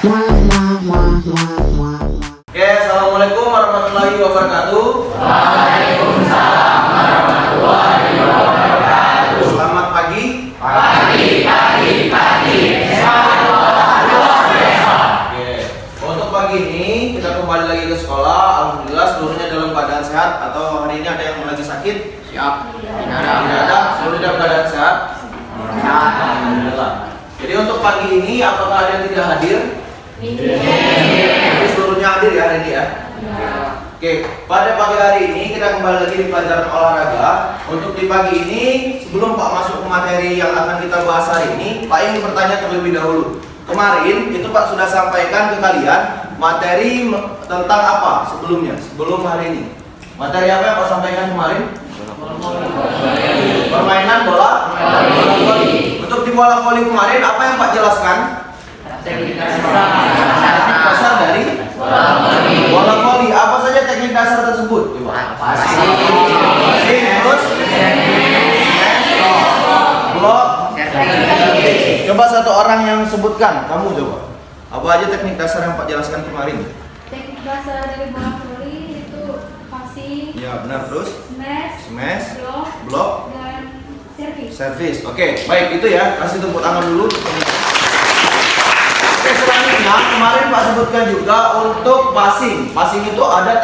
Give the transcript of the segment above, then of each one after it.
Oke, assalamualaikum warahmatullahi wabarakatuh. Waalaikumsalam warahmatullahi wabarakatuh. Selamat pagi. Pagi. Selamat luar biasa. Oke, untuk pagi ini kita kembali lagi ke sekolah. Alhamdulillah seluruhnya dalam keadaan sehat. Atau hari ini ada yang lagi sakit? Siap. Tidak ada. Seluruhnya dalam keadaan sehat. Alhamdulillah. Jadi untuk pagi ini apakah ada yang tidak hadir? Jadi seluruhnya hadir ya hari ini ya. Oke, pada pagi hari ini kita kembali lagi di pelajaran olahraga. Untuk di pagi ini, sebelum Pak masuk ke materi yang akan kita bahas hari ini, Pak ingin bertanya terlebih dahulu. Kemarin itu Pak sudah sampaikan ke kalian materi tentang apa sebelumnya, sebelum hari ini. Materi apa yang Pak sampaikan kemarin? Permainan bola voli. Untuk di bola voli kemarin apa yang Pak jelaskan? Teknik dasar dari bola voli. Apa saja teknik dasar tersebut? Passing, terus blok. Coba satu orang yang sebutkan, kamu coba. Apa aja teknik dasar yang Pak jelaskan kemarin? Teknik dasar dari bola voli itu passing, Ya benar, terus smash, blok, dan servis. servis. Oke, baik itu ya. Kasih tepuk tangan dulu. Oke, selanjutnya kemarin Pak sebutkan juga untuk passing. Passing itu ada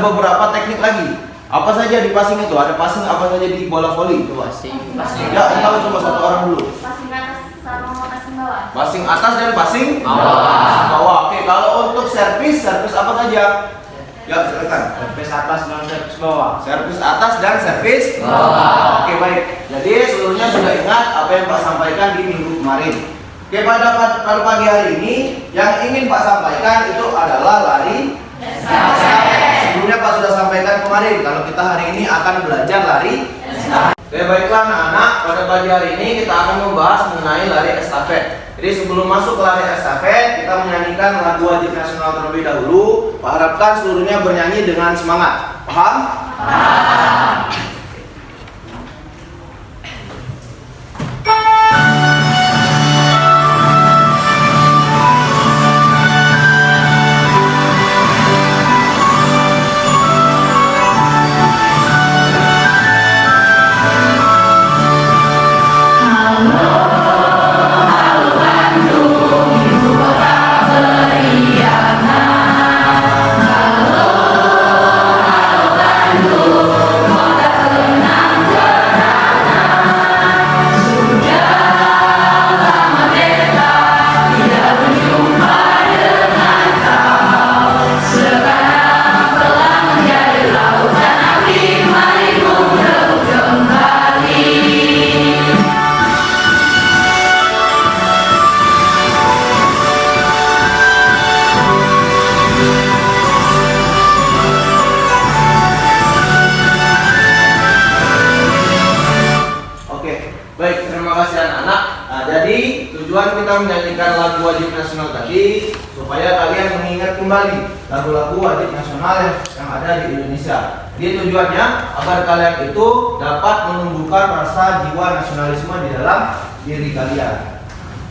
beberapa teknik lagi. Apa saja di passing itu? Ada passing apa saja di bola voli? Coba. Passing. Ya, tahu coba satu orang dulu. Passing atas sama passing bawah. Passing atas dan passing bawah. Oke, kalau untuk servis apa saja? Ya, silakan. Servis atas dan servis bawah. Servis atas dan servis bawah. Oke, baik. Jadi seluruhnya sudah ingat apa yang Pak sampaikan di minggu kemarin. Oke, pada pagi hari ini yang ingin Pak sampaikan itu adalah lari estafet. Sebelumnya Pak sudah sampaikan kemarin kalau kita hari ini akan belajar lari estafet. Oke, baiklah anak-anak, pada pagi hari ini kita akan membahas mengenai lari estafet. Jadi sebelum masuk ke lari estafet, kita menyanyikan lagu wajib nasional terlebih dahulu. Pak harapkan seluruhnya bernyanyi dengan semangat. Paham? Tujuan kita menyanyikan lagu wajib nasional tadi supaya kalian mengingat kembali lagu-lagu wajib nasional yang ada di Indonesia. Jadi tujuannya agar kalian itu dapat menumbuhkan rasa jiwa nasionalisme di dalam diri kalian.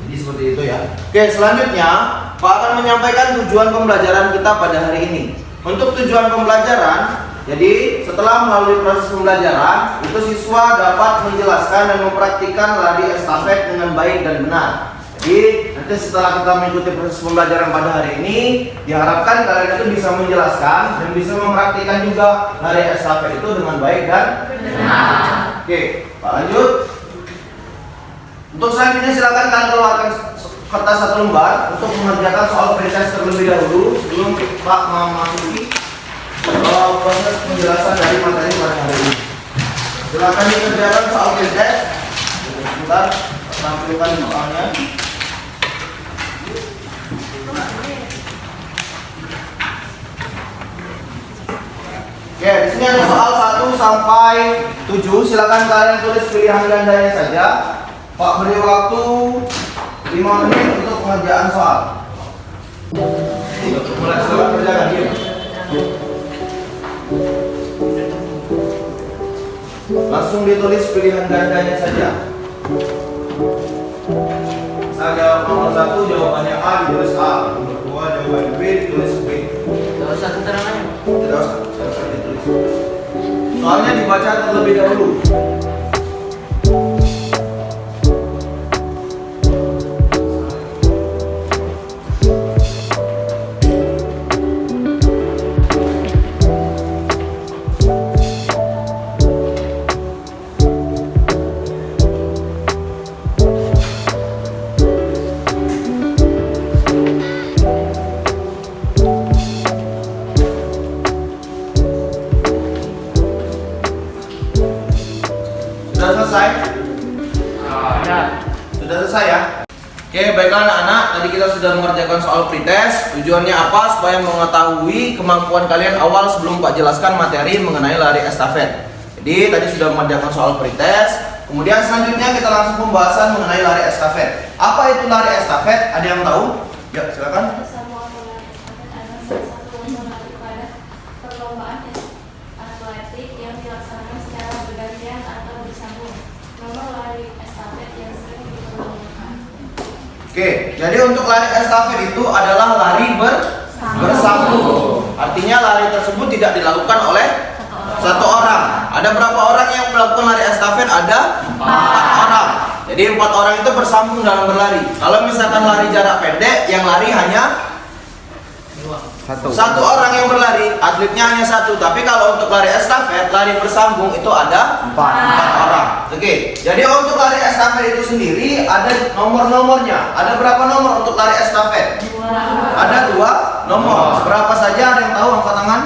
Jadi seperti itu ya. Oke, selanjutnya Pak akan menyampaikan tujuan pembelajaran kita pada hari ini. Untuk tujuan pembelajaran, jadi setelah melalui proses pembelajaran, itu siswa dapat menjelaskan dan mempraktikkan lari estafet dengan baik dan benar. Jadi nanti setelah kita mengikuti proses pembelajaran pada hari ini, diharapkan kalian itu bisa menjelaskan dan bisa mempraktikkan juga lari estafet itu dengan baik dan benar. Oke, Pak lanjut. Untuk selanjutnya silakan kalian keluarkan kertas satu lembar untuk mengerjakan soal pretest terlebih dahulu sebelum Pak memasuki proses penjelasan dari materi pada hari ini. Silakan dikerjakan soal pretest. Sebentar, tampilkan soalnya. Oke, di sini ada soal 1 sampai 7. Silakan kalian tulis pilihan gandanya saja. Pak beri waktu 5 menit untuk pengerjaan soal. Mulai silakan kerjakan dia. Langsung ditulis pilihan gandanya saja. Saya jawab nomor 1, jawabannya A, ditulis A. dibaca terlebih dahulu. Sudah selesai? Sudah selesai ya? Oke, baiklah anak-anak, tadi kita sudah mengerjakan soal pretest. Tujuannya apa? Supaya mengetahui kemampuan kalian awal sebelum Pak jelaskan materi mengenai lari estafet. Jadi tadi sudah mengerjakan soal pretest. Kemudian selanjutnya kita langsung pembahasan mengenai lari estafet. Apa itu lari estafet? Ada yang tahu? Ya, silakan. Sebuah lari estafet adalah salah satu lomba lari pada perlombaan atletik yang dilaksanakan secara bergantian atau bersambung. Nomor lari estafet yang sering diperlombakan. Oke, jadi untuk lari estafet itu adalah lari bersambung. Artinya lari tersebut tidak dilakukan oleh satu orang. Ada berapa orang yang melakukan lari estafet? Ada 4 orang. Jadi 4 orang itu bersambung dalam berlari. Kalau misalkan lari jarak pendek, yang lari hanya satu orang yang berlari, atletnya hanya satu. Tapi kalau untuk lari estafet, lari bersambung itu ada 4 orang. Oke, jadi untuk lari estafet itu sendiri ada nomor-nomornya. Ada berapa nomor untuk lari estafet? Ada 2 nomor. Berapa saja? Ada yang tahu? Angkat tangan.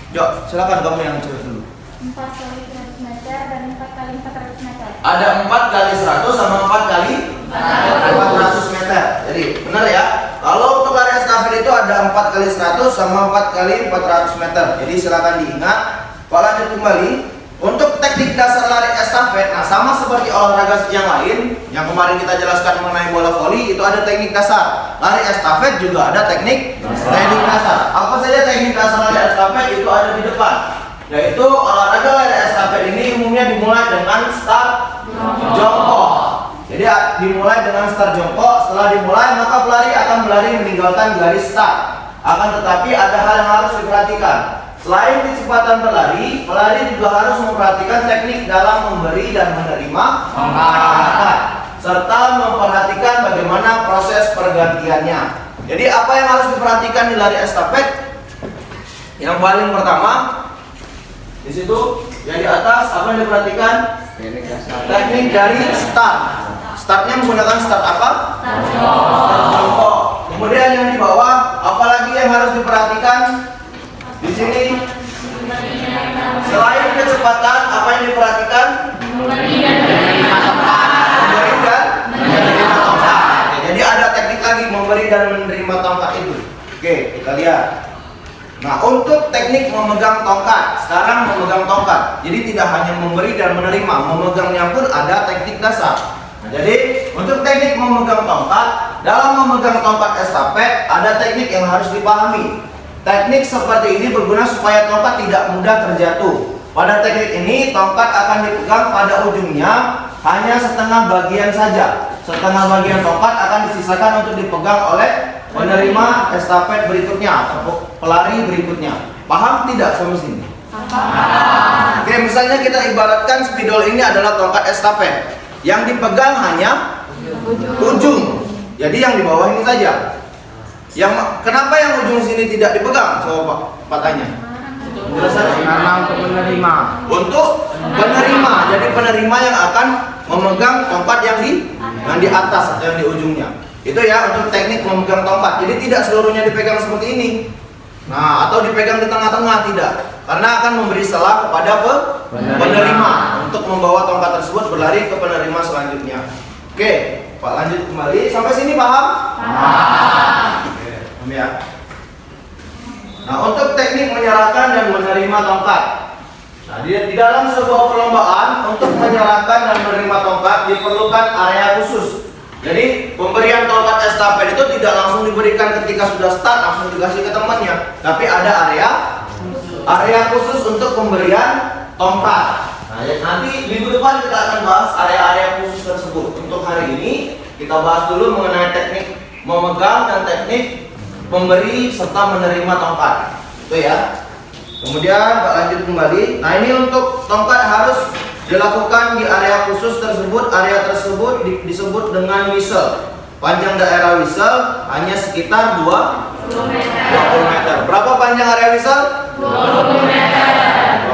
Yuk, silakan kamu yang cerita dulu. 4 kali 100 meter dan 4 kali 400 meter. Ada 4 kali 100 sama 4 kali 400 meter. Jadi benar ya. Kalau untuk lari estafet itu ada 4 kali 100 sama 4 kali 400 meter. Jadi silakan diingat. Pak lanjut kembali. Untuk teknik dasar lari estafet, nah sama seperti olahraga yang lain yang kemarin kita jelaskan mengenai bola voli, itu ada teknik dasar. Lari estafet juga ada teknik dasar. Apa saja teknik dasar lari estafet itu ada di depan. Yaitu olahraga lari estafet ini umumnya dimulai dengan start jongkok. Jadi dimulai dengan start jongkok. Setelah dimulai maka pelari akan berlari meninggalkan garis start. Akan tetapi ada hal yang harus diperhatikan. Selain kecepatan berlari, pelari juga harus memperhatikan teknik dalam memberi dan menerima tongkat, serta memperhatikan bagaimana proses pergantiannya. Jadi apa yang harus diperhatikan di lari estafet? Yang paling pertama di situ yang di atas apa yang diperhatikan? Teknik dari start. Startnya menggunakan start apa? Start jongkok. Kemudian yang di bawah apalagi yang harus diperhatikan? Di sini selain kecepatan apa yang diperhatikan? Memberi dan menerima tongkat. Jadi ada teknik lagi memberi dan menerima tongkat itu. Oke, kita lihat. Nah, untuk teknik memegang tongkat, sekarang memegang tongkat. Jadi tidak hanya memberi dan menerima, memegangnya pun ada teknik dasar. Nah, jadi untuk teknik memegang tongkat, dalam memegang tongkat estafet ada teknik yang harus dipahami. Teknik seperti ini berguna supaya tongkat tidak mudah terjatuh. Pada teknik ini, tongkat akan dipegang pada ujungnya hanya setengah bagian saja. Setengah bagian tongkat akan disisakan untuk dipegang oleh penerima estafet berikutnya atau pelari berikutnya. Paham tidak sampai sini? Paham. Oke, misalnya kita ibaratkan spidol ini adalah tongkat estafet. Yang dipegang hanya ujung. Jadi yang di bawah ini saja. Kenapa yang ujung sini tidak dipegang? Coba Pak tanya. Karena untuk menerima. Untuk penerima. Jadi penerima yang akan memegang tongkat yang di atas atau yang di ujungnya. Itu ya untuk teknik memegang tongkat. Jadi tidak seluruhnya dipegang seperti ini. Nah, atau dipegang di tengah-tengah, tidak. Karena akan memberi celah kepada penerima untuk membawa tongkat tersebut berlari ke penerima selanjutnya. Oke, Pak lanjut kembali. Sampai sini paham? Paham. Ya. Nah, untuk teknik menyerahkan dan menerima tongkat. Nah, di dalam sebuah perlombaan untuk menyerahkan dan menerima tongkat diperlukan area khusus. Jadi pemberian tongkat estafet itu tidak langsung diberikan ketika sudah start langsung dikasih ke temannya, tapi ada area khusus untuk pemberian tongkat. Nah, nanti minggu depan kita akan bahas area-area khusus tersebut. Untuk hari ini kita bahas dulu mengenai teknik memegang dan teknik memberi serta menerima tongkat. Itu ya. Kemudian lanjut kembali. Nah, ini untuk tongkat harus dilakukan di area khusus tersebut. Area tersebut disebut dengan whistle. Panjang daerah whistle hanya sekitar 20 meter. Berapa panjang area whistle? 20 meter.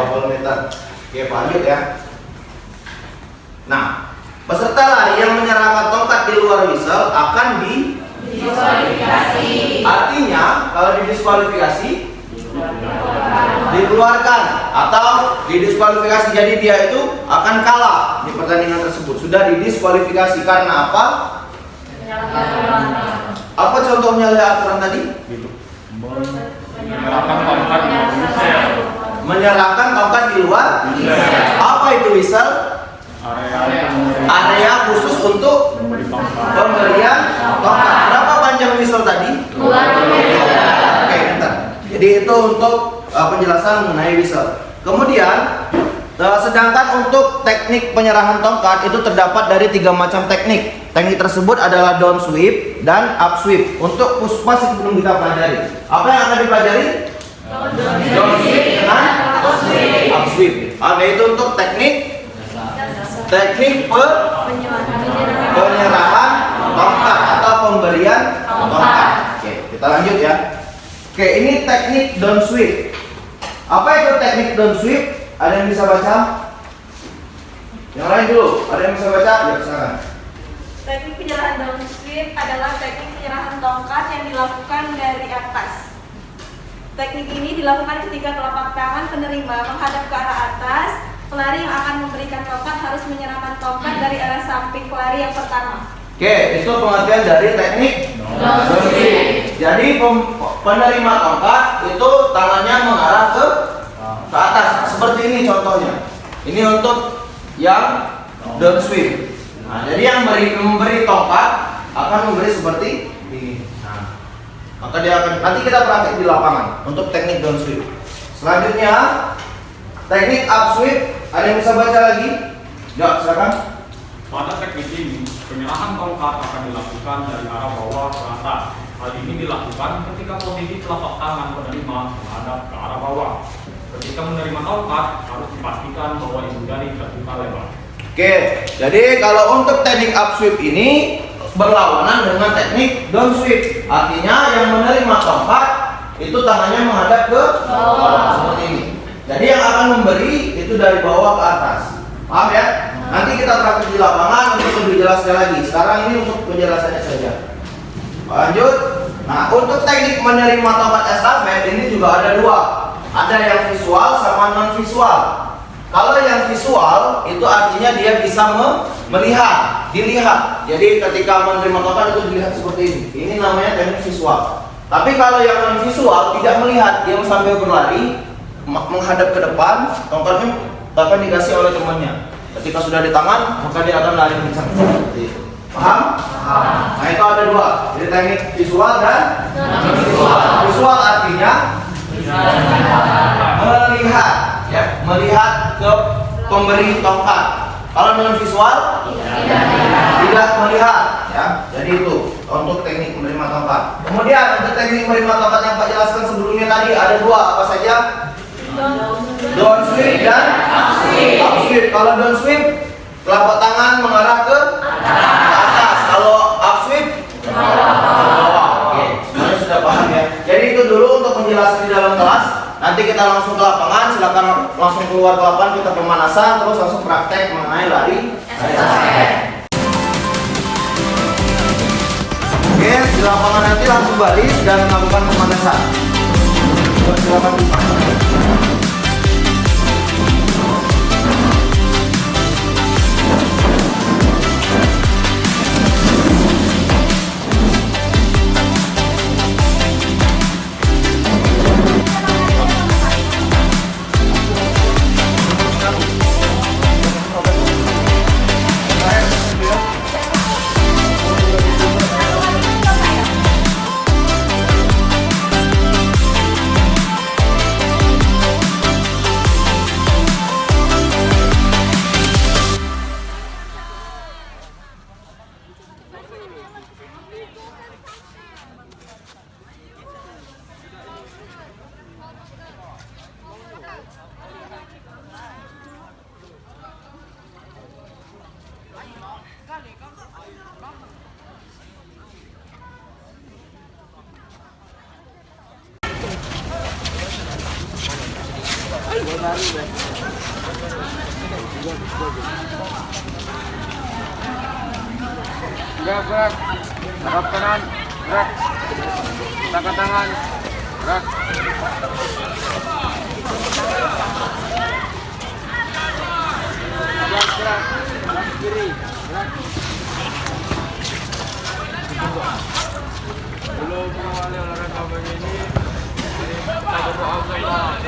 20 meter. Oke, lanjut ya. Nah, peserta lari yang menyerahkan tongkat di luar whistle akan didiskualifikasi. Artinya, kalau didiskualifikasi dikeluarkan atau didiskualifikasi, jadi dia itu akan kalah di pertandingan tersebut. Sudah didiskualifikasi karena apa? Apa contohnya lihat aturan tadi? Menyerahkan tongkat di luar. Apa itu whistle? Area khusus untuk pemberian tongkat. Berapa panjang whistle tadi? 20 meter. Oke, bentar. Jadi itu untuk penjelasan mengenai whistle. Kemudian sedangkan untuk teknik penyerahan tongkat itu terdapat dari 3 macam teknik. Teknik tersebut adalah down sweep dan up sweep. Untuk Puspa sebelum kita pelajari, apa yang akan dipelajari? Down sweep dan up sweep. Ada itu untuk teknik penyerahan tongkat atau pemberian tongkat. Oke, kita lanjut ya. Oke, ini teknik down sweep. Apa itu teknik down sweep? Ada yang bisa baca? Yang lain dulu, ada yang bisa baca? Ya, silakan. Teknik penyerahan down sweep adalah teknik penyerahan tongkat yang dilakukan dari atas. Teknik ini dilakukan ketika telapak tangan penerima menghadap ke arah atas. Pelari yang akan memberikan tongkat harus menyerahkan tongkat dari arah samping pelari yang pertama. Oke, itu pengertian dari teknik down sweep. Jadi penerima tongkat itu tangannya mengarah ke atas. Seperti ini contohnya. Ini untuk yang down sweep. Nah, jadi yang memberi tongkat akan memberi seperti ini. Nah, maka dia akan, nanti kita praktek di lapangan untuk teknik down sweep. Selanjutnya teknik up sweep. Ada yang bisa baca lagi? Ya, silakan. Pada teknik ini, penyerahan tongkat akan dilakukan dari arah bawah ke atas. Hal ini dilakukan ketika posisi telapak tangan penerima menghadap ke arah bawah. Ketika menerima tongkat, harus dipastikan bahwa ibu jari terbuka lebar. Oke, jadi kalau untuk teknik up sweep ini berlawanan dengan teknik down sweep. Artinya yang menerima tongkat itu tangannya menghadap ke bawah seperti ini. Jadi yang akan memberi itu dari bawah ke atas. Paham ya? Nanti kita praktik di lapangan untuk lebih jelasnya lagi. Sekarang ini untuk penjelasannya saja. Lanjut. Nah, untuk teknik menerima tongkat estafet ini juga ada 2. Ada yang visual sama non visual. Kalau yang visual itu artinya dia bisa melihat, dilihat. Jadi ketika menerima tongkat itu dilihat seperti ini. Ini namanya teknik visual. Tapi kalau yang non visual tidak melihat, dia sambil berlari menghadap ke depan, tongkatnya akan dikasih oleh temannya. Ketika sudah di tangan, maka dia akan lari kencang seperti itu. Paham? Nah, itu ada 2. Jadi teknik visual dan non visual. Visual artinya melihat, ya, melihat ke pemberi tongkat. Kalau non visual tidak melihat, ya. Jadi itu untuk teknik menerima tongkat. Kemudian untuk teknik menerima tongkat yang Pak jelaskan sebelumnya tadi ada 2, apa saja? Down sweep dan up sweep. Kalau down sweep, telapak tangan mengarah ke atas. Kalau up sweep ke bawah. Oke, semuanya sudah paham ya. Jadi itu dulu untuk penjelasan di dalam kelas. Nanti kita langsung ke lapangan. Silakan langsung keluar ke lapangan, kita pemanasan, terus langsung praktek mengenai lari estafet. Oke, di lapangan nanti langsung balik dan melakukan pemanasan. Silakan. Gerak. Harap kanan. Gerak. Tangan tangan. Gerak. Gerak. Kiri. Gerak. Belum mengawali olahraga pagi ini, kita berdoa bersama.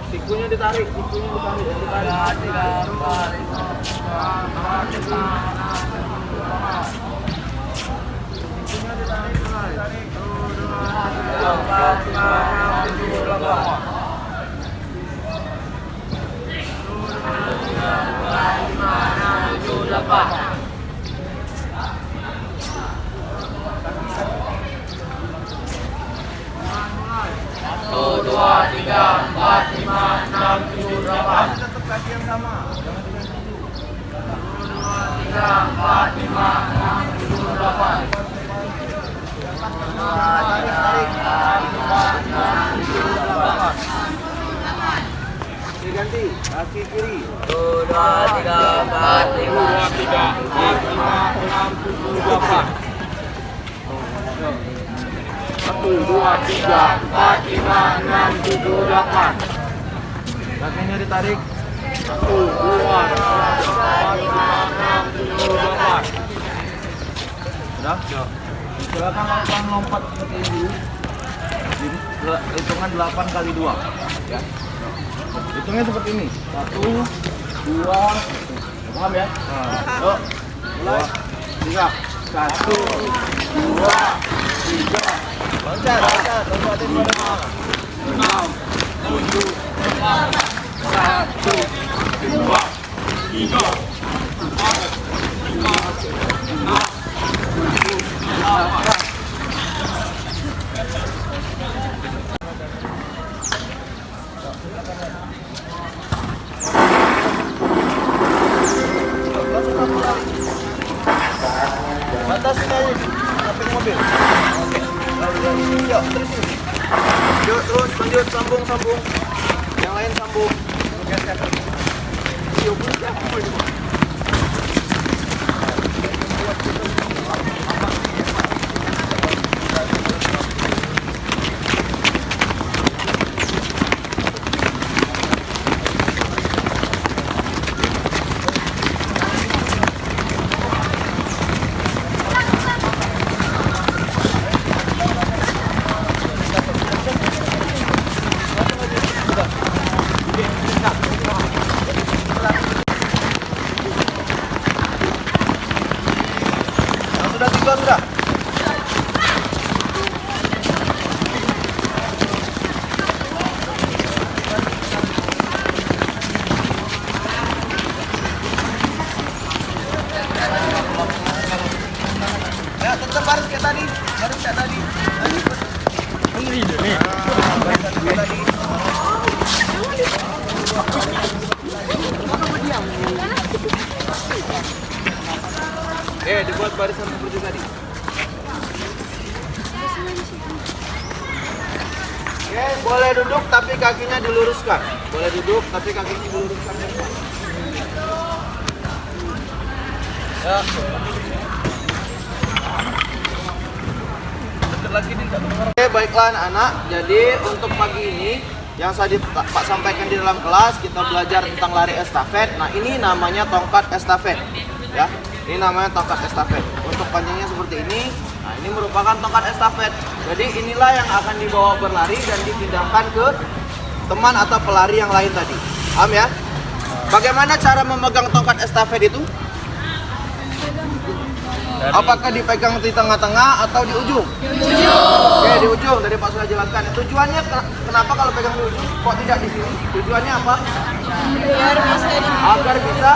Sikunya ditarik. Diganti kaki kiri. 1, 2, 3, 4, 5, 6, 7, 8. Kakinya ditarik. 1, 2, 3, 4, 5, 6, 7, 8. Sudah? Silakan lakukan lompat seperti ini dulu. Hitungan 8 kali 2 ya. Hitungnya seperti ini. 1, 2, paham ya? Yuk, mulai. 3, 1, 2, 3. Loncat. 6, 7, 8. 1, 2, 3, 4, 5, 6, 7, 8. Batasin aja samping mobil. Oke. Yuk, terus. Yuk, terus lanjut sambung. Yang lain sambung. Yuk, sudah. Ya, tetap baris kayak tadi. Ini nih. Barisan kayak tadi. Dibuat barisan seperti tadi. Oke, boleh duduk tapi kakinya diluruskan. Ya. Oke, baiklah anak-anak. Jadi untuk pagi ini yang Pak sampaikan di dalam kelas, kita belajar tentang lari estafet. Nah, ini namanya tongkat estafet. Ya, ini namanya tongkat estafet. untuk panjangnya seperti ini. Nah, ini merupakan tongkat estafet. Jadi inilah yang akan dibawa berlari dan dipindahkan ke teman atau pelari yang lain tadi. Paham ya? Bagaimana cara memegang tongkat estafet itu? Apakah dipegang di tengah-tengah atau di ujung? Di ujung. Oke, di ujung. Tadi Pak sudah jelaskan. Tujuannya kenapa kalau pegang di ujung kok tidak di sini? Tujuannya apa? Agar bisa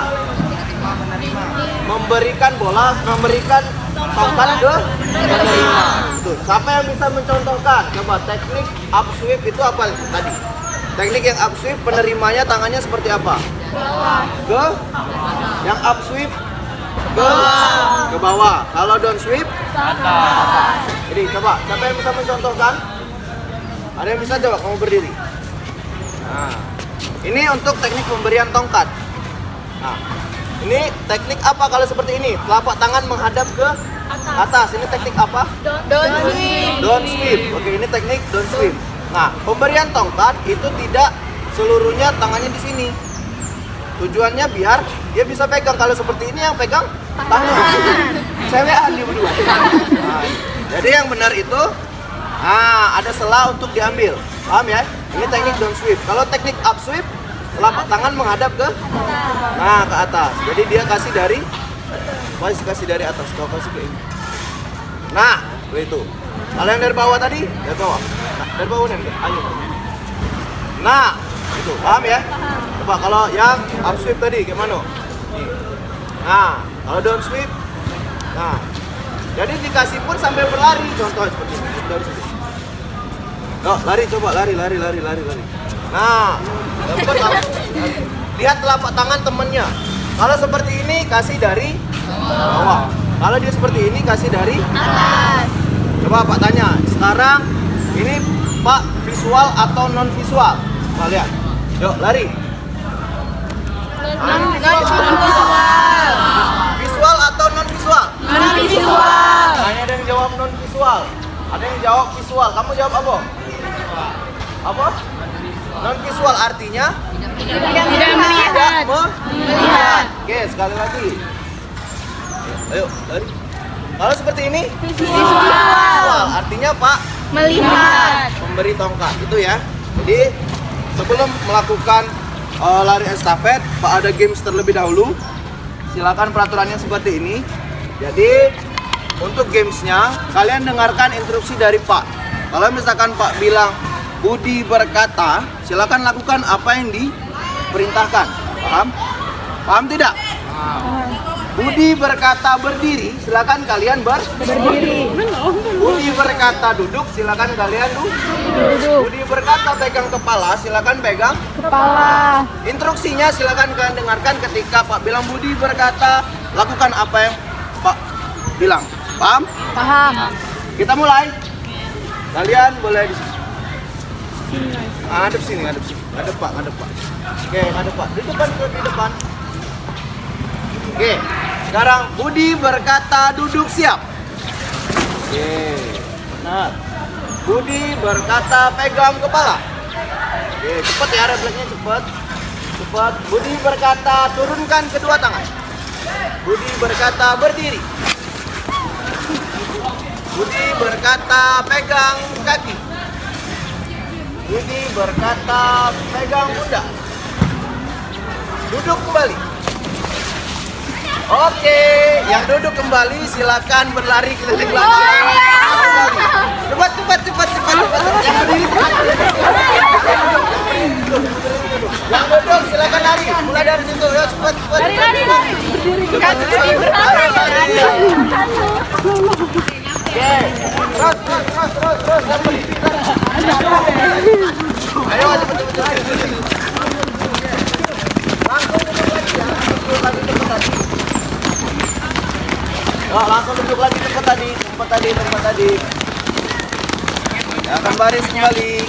memberikan bola, memberikan tongkat ke penerima. Tuh, siapa yang bisa mencontohkan? Coba teknik up sweep itu apa tadi? Teknik yang up sweep penerimanya tangannya seperti apa? Ke yang up sweep ke bawah. Kalau down sweep ke atas. Jadi coba siapa yang bisa mencontohkan? Ada yang bisa coba kamu berdiri. Nah, ini untuk teknik pemberian tongkat. Nah, ini teknik apa kalau seperti ini? Telapak tangan menghadap ke atas. Ini teknik apa? Down sweep. Oke, ini teknik down sweep. Nah, pemberian tongkat itu tidak seluruhnya tangannya di sini. Tujuannya biar dia bisa pegang. Kalau seperti ini yang pegang tangan. Cewekan dia berdua. Nah, jadi yang benar itu ada sela untuk diambil. Paham ya? Ini teknik down sweep. Kalau teknik up sweep, telapak tangan menghadap ke ke atas. Jadi dia kasih dari atas, kau kasih ke ini. Nah, begitu. Kalau yang dari bawah tadi, dari bawah. Nah, dari bawah nih, ayo. Nah, itu paham ya? Coba kalau yang up sweep tadi gimana? Nih. Nah, kalau down sweep, nah, jadi dikasih pun sambil berlari, contoh seperti ini. Dari situ. Yuk, lari coba, lari. Nah, dapat lihat telapak tangan temennya. Kalau seperti ini kasih dari bawah. Kalau dia seperti ini kasih dari atas. Coba Pak tanya. Sekarang ini Pak visual atau non visual? Pak lihat. Yuk lari. Visual atau non visual? Non visual. Ada yang jawab non visual. Ada yang jawab visual. Kamu jawab apa? Apa? Non visual artinya tidak melihat. Oke, sekali lagi. Ayo, lari. Kalau seperti ini visual artinya Pak melihat, memberi tongkat itu ya. Jadi sebelum melakukan lari estafet, Pak ada games terlebih dahulu. Silakan peraturannya seperti ini. Jadi untuk gamesnya kalian dengarkan instruksi dari Pak. Kalau misalkan Pak bilang Budi berkata, silakan lakukan apa yang diperintahkan. Paham? Paham tidak? Budi berkata berdiri, silakan kalian berdiri. Budi berkata duduk, silakan kalian duduk. Budi berkata pegang kepala, silakan pegang kepala. Instruksinya silakan kalian dengarkan ketika Pak bilang Budi berkata, lakukan apa yang Pak bilang. Paham? Paham. Kita mulai. Kalian boleh di sini. Ngadep sini. Ngadep Pak. Oke, ngadep Pak. Di depan. Oke, sekarang Budi berkata duduk siap. Oke, benar. Budi berkata pegang kepala. Oke, cepat ya, refleksnya cepat. Budi berkata turunkan kedua tangan. Budi berkata berdiri. Budi berkata pegang kaki. Budi berkata pegang pundak. Duduk kembali. Oke, yang duduk kembali silakan berlari keliling lapangan. Cepat. Yang berdiri yang duduk silakan lari. Mulai dari situ, ya cepat. Lari. Oke, terus. Ayo cepat. Langsung duduk lagi tempat tadi. Ya, akan baris kembali.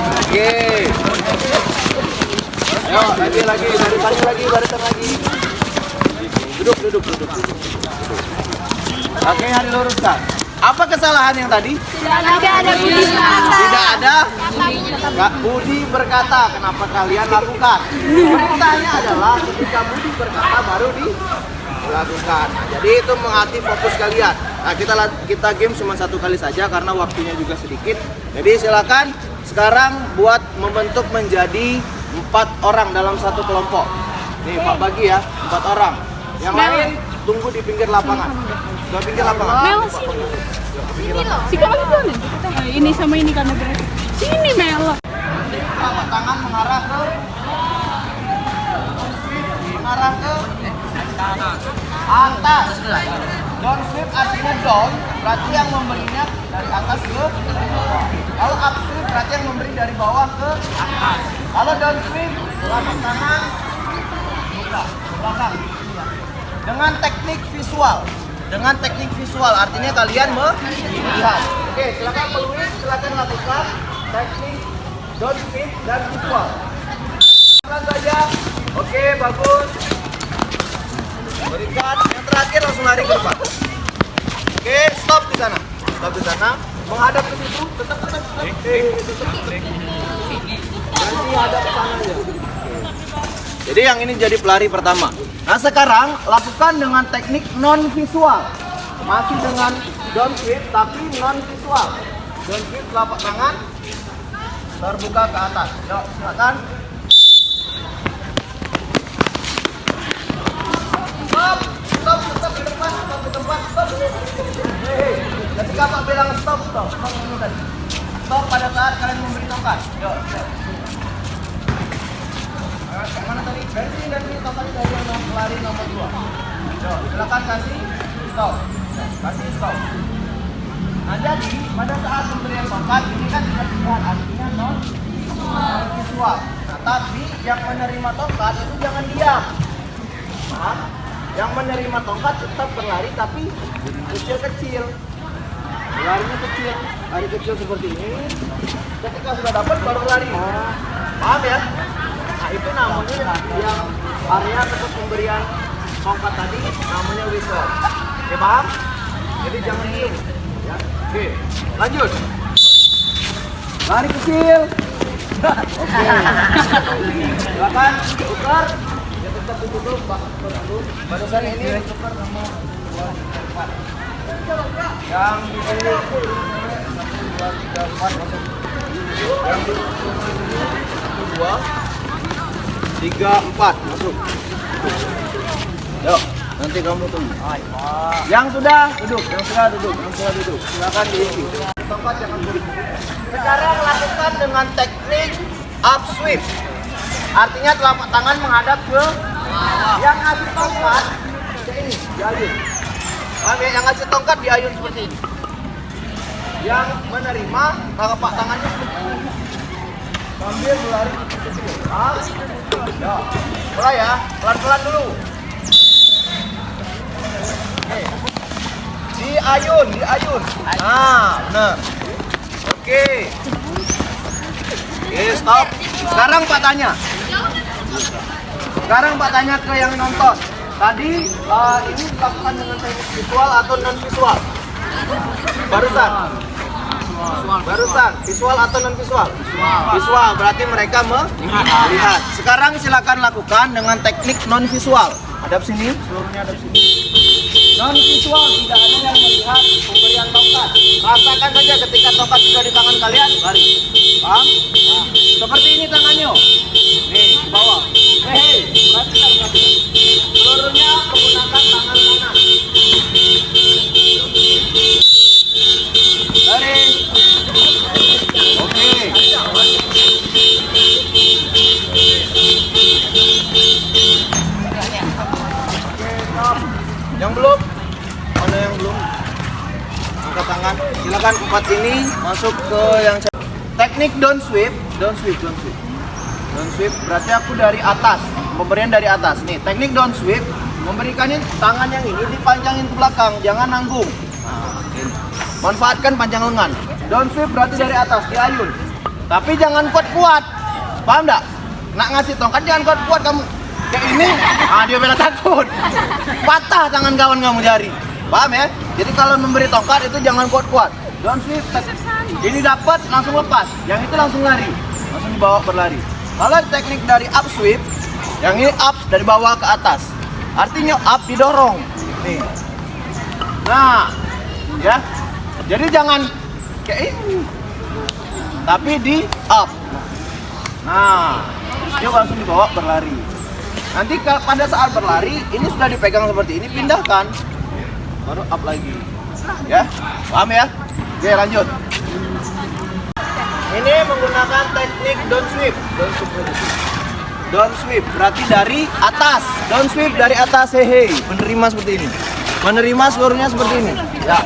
Oke. Ayo, lagi, barisan lagi. Duduk. Kakinya diluruskan. Apa kesalahan yang tadi? Tidak ada. Budi berkata, kenapa kalian lakukan? Perintahnya adalah ketika Budi berkata baru lakukan. Nah, jadi itu mengatih fokus kalian. Nah, kita game cuma 1 kali saja karena waktunya juga sedikit. Jadi silakan sekarang buat membentuk menjadi 4 orang dalam satu kelompok. Nih Pak bagi ya, 4 orang. Yang lain tunggu di pinggir lapangan. Di pinggir lapangan. Mel sini. Si kau lagi mana? Ini sama ini karena berat. Sini Mel. Telapak tangan mengarah ke atas. Down sweep artinya down, berarti yang memberinya dari atas ke bawah. Kalau up sweep berarti yang memberi dari bawah ke atas. Kalau down sweep, telapak tangan buka ke belakang. Dengan teknik visual. Dengan teknik visual artinya kalian melihat. Oke, silakan peluit, silakan lakukan teknik down sweep dan visual. Silakan saja. Oke, bagus. Berikan yang terakhir langsung lari ke depan. Oke, stop di sana. Stop di sana. Menghadap ke situ, tetap. Nanti hadap ke sana aja. Jadi yang ini jadi pelari pertama. Nah, sekarang lakukan dengan teknik non visual. Masih dengan down sweep tapi non visual. Down sweep telapak tangan terbuka ke atas. Yuk, silakan. Stop di depan, stop di tempat, stop. Hei, ketika Pak bilang stop dulu tadi. Stop pada saat kalian memberi tongkat. Yuk. Yang mana tadi? Dari sini tongkatnya dari yang pelari nomor 2. Yuk, silakan kasih stop. Kasih stop. Nah, jadi pada saat pemberian tongkat ini kan tidak terlihat artinya non visual. Nah, tapi yang menerima tongkat itu jangan diam. Paham? Yang menerima tongkat tetap berlari tapi kecil-kecil. Larinya kecil, lari kecil seperti ini. Ketika sudah dapat baru lari. Paham ya? Nah, itu namanya yang area tempat pemberian tongkat tadi namanya whistle. Oke, paham? Jadi jangan diem. Ya. Oke, lanjut. Lari kecil. Oke. Silakan tukar. Tetap duduk dulu. Barusan ini tukar sama 2, 4. Yang di sini 1, 2, 3, 4 masuk. Yang di 2, 3, 4 masuk. Yuk, nanti kamu tunggu. Yang sudah duduk. Silakan diisi. Tempat jangan duduk. Sekarang lakukan dengan teknik up sweep. Artinya telapak tangan menghadap ke yang ngasih tongkat ke ini, diayun. Yang ngasih tongkat diayun seperti ini. Yang menerima telapak tangannya seperti ini. Sambil berlari kecil. Ya, mulai ya, pelan-pelan dulu. Oke. Diayun. Nah, benar. Oke, stop. Sekarang Pak tanya ke yang nonton. Tadi ini dilakukan dengan teknik visual atau non visual? Barusan visual atau non visual? Visual berarti mereka melihat. Sekarang silakan lakukan dengan teknik non visual. Hadap sini, seluruhnya hadap sini. Non visual tidak ada yang melihat pemberian tongkat. Rasakan saja ketika tongkat sudah di tangan kalian, lari. Paham? Nah, seperti ini tangannya. Nih, di bawah. Hei, perhatikan. Seluruhnya menggunakan tangan kanan. Lari. Oke. Yang belum? Mana yang belum? Angkat tangan. Silakan 4 ini masuk ke yang teknik down sweep. Down sweep berarti aku dari atas, pemberian dari atas. Nih, teknik down sweep memberikannya tangan yang ini dipanjangin ke belakang, jangan nanggung. Nah, manfaatkan panjang lengan. Down sweep berarti dari atas, diayun. Tapi jangan kuat-kuat. Paham enggak? Nak ngasih tongkat jangan kuat-kuat kamu. Kayak ini, dia bela takut. Patah tangan kawan kamu jari. Paham ya? Jadi kalau memberi tongkat itu jangan kuat-kuat. Down sweep, ini dapat langsung lepas. Yang itu langsung lari. Langsung dibawa berlari. Kalau teknik dari up sweep, yang ini up dari bawah ke atas. Artinya up didorong. Nih. Nah, ya. Jadi jangan kayak ini. Tapi di up. Nah, yuk langsung dibawa berlari. Nanti pada saat berlari, ini sudah dipegang seperti ini, pindahkan. Baru up lagi. Ya, paham ya? Oke, lanjut. Ini menggunakan teknik down sweep. Down sweep berarti dari atas. Down sweep dari atas, hehe. Menerima seperti ini. Menerima seluruhnya seperti ini. Ya.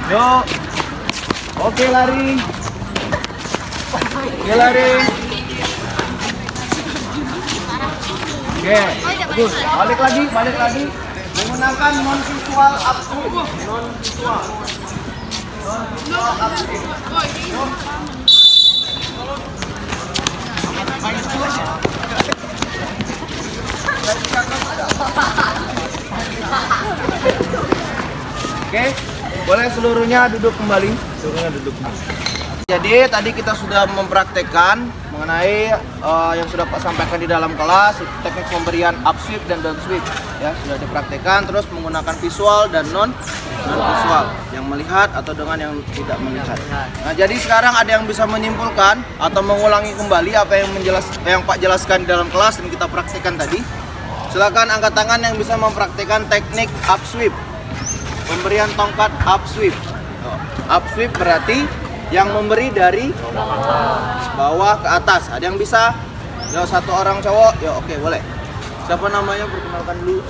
Yuk. Oke, lari. Oke, lari. Oke, bagus. Balik lagi. Menggunakan non visual upswing. Non visual upswing. Oke, boleh seluruhnya duduk kembali. Jadi tadi kita sudah mempraktekkan mengenai yang sudah Pak sampaikan di dalam kelas, teknik pemberian up sweep dan down sweep. Ya, sudah dipraktekkan terus menggunakan visual dan non visual, yang melihat atau dengan yang tidak melihat. Nah, jadi sekarang ada yang bisa menyimpulkan atau mengulangi kembali apa yang Pak jelaskan di dalam kelas dan kita praktekkan tadi. Silakan angkat tangan yang bisa mempraktekkan teknik up sweep. Pemberian tongkat up sweep. Up sweep berarti yang memberi dari bawah ke atas. Ada yang bisa? Ya, satu orang cowok. Ya, oke, boleh. Siapa namanya? Perkenalkan dulu.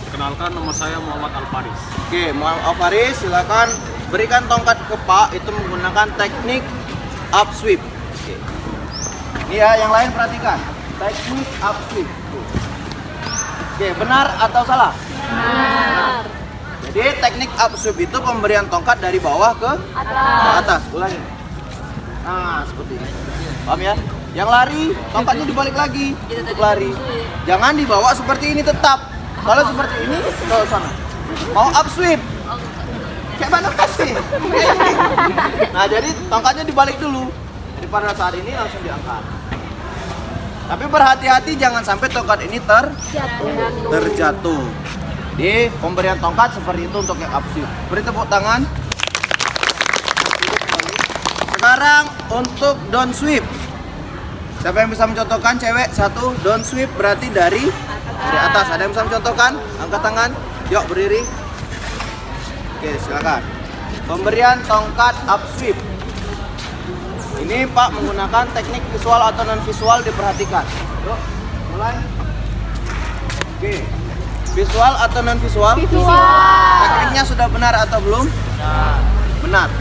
Perkenalkan, nama saya Muhammad Alfaris. Oke, Muhammad Alfaris, silakan berikan tongkat ke Pak itu menggunakan teknik up sweep. Oke. Ini ya, yang lain perhatikan. Teknik up sweep. Oke, benar atau salah? Benar. Jadi teknik up sweep itu pemberian tongkat dari bawah ke atas. Ulangi. Nah, seperti ini. Paham ya? Yang lari, tongkatnya dibalik lagi untuk lari. Jangan dibawa seperti ini tetap. Kalau seperti ini, ke sana. Mau up sweep. Kayak mana kasih? Nah, jadi tongkatnya dibalik dulu. Jadi pada saat ini langsung diangkat. Tapi berhati-hati jangan sampai tongkat ini terjatuh. Jadi pemberian tongkat seperti itu untuk yang up sweep. Beri tepuk tangan. Sekarang untuk down sweep. Siapa yang bisa mencontohkan? Cewek satu. Down sweep berarti dari atas. Ada yang bisa mencontohkan? Angkat tangan. Yuk berdiri. Oke, silakan. Pemberian tongkat up sweep. Ini Pak menggunakan teknik visual atau non visual, diperhatikan. Yuk, mulai. Oke. Visual atau non visual? Visual. Tekniknya sudah benar atau belum? Benar.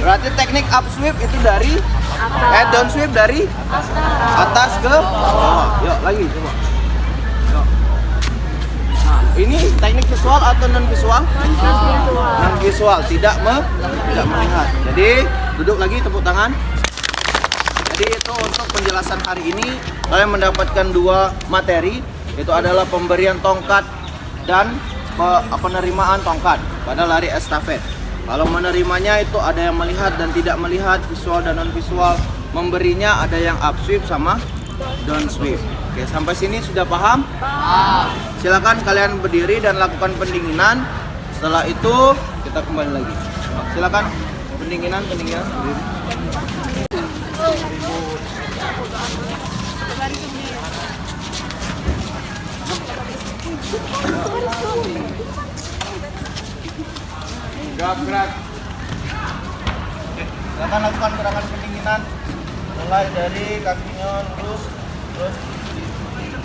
Berarti teknik up sweep itu dari down sweep dari atas ke bawah. Yuk lagi coba. Yuk. Nah, ini teknik visual atau non visual? Non visual, tidak melihat. Jadi duduk lagi, tepuk tangan. Jadi itu untuk penjelasan hari ini kalian mendapatkan 2 materi, itu adalah pemberian tongkat dan penerimaan tongkat pada lari estafet. Kalau menerimanya itu ada yang melihat dan tidak melihat, visual dan non visual. Memberinya ada yang up sweep sama down sweep. Oke, sampai sini sudah paham? Paham. Silakan kalian berdiri dan lakukan pendinginan. Setelah itu kita kembali lagi. Silakan pendinginan. Gerak. Silakan lakukan gerakan pendinginan. Mulai dari kakinya lurus, terus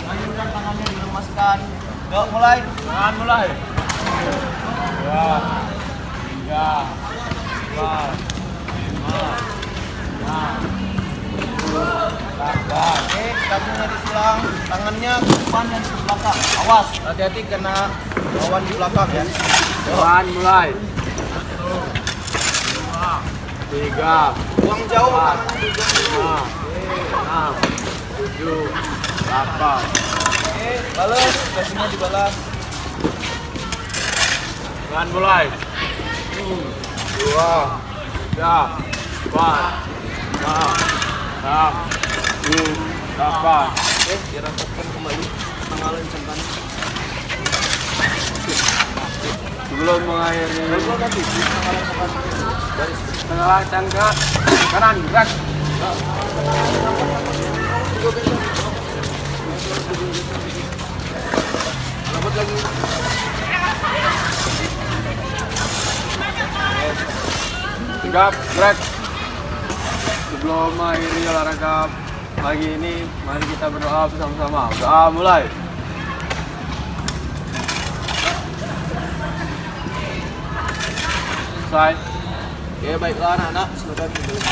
lanjutkan tangannya dilemaskan. Yuk mulai. Tangan mulai. 2, 3, 4, 5, 6, 7, 8. Oke, kakinya disilang, tangannya ke depan dan ke belakang. Awas, hati-hati kena lawan di belakang ya. Tangan mulai. 3, Buang jauh. 4, 5, 6, 7, 8. Oke, balas, kakinya dibalas. Tangan mulai. 1, 2, 3, 4, 5, 6, 7, 8. Oke, dirasakan kembali. Sebelum mengakhiri tengah tangga kanan gerak. Rambut lagi. Tegap gerak. Sebelum mengakhiri olahraga pagi ini, mari kita berdoa bersama-sama. Doa mulai. Selesai. Oke, baiklah anak-anak, silakan kembali.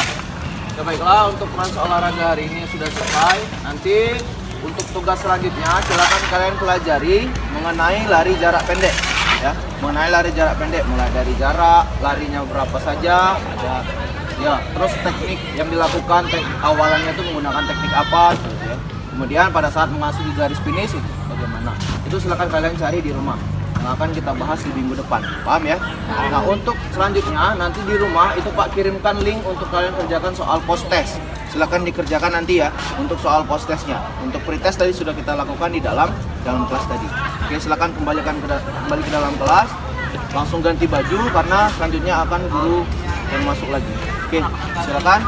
Ya, baiklah, untuk masa olahraga hari ini sudah selesai. Nanti untuk tugas selanjutnya silakan kalian pelajari mengenai lari jarak pendek, ya. Mengenai lari jarak pendek, mulai dari jarak larinya berapa saja, ada ya, terus teknik yang dilakukan, awalannya itu menggunakan teknik apa gitu ya. Kemudian pada saat memasuki garis finish itu bagaimana. Itu silakan kalian cari di rumah. Yang akan kita bahas di minggu depan, paham ya? Nah, untuk selanjutnya nanti di rumah itu Pak kirimkan link untuk kalian kerjakan soal post test. Silakan dikerjakan nanti ya untuk soal post testnya. Untuk pretest tadi sudah kita lakukan di dalam kelas tadi. Oke, silakan kembali ke dalam kelas. Langsung ganti baju karena selanjutnya akan guru yang masuk lagi. Oke, silakan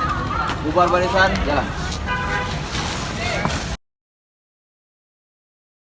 bubar barisan, jalan.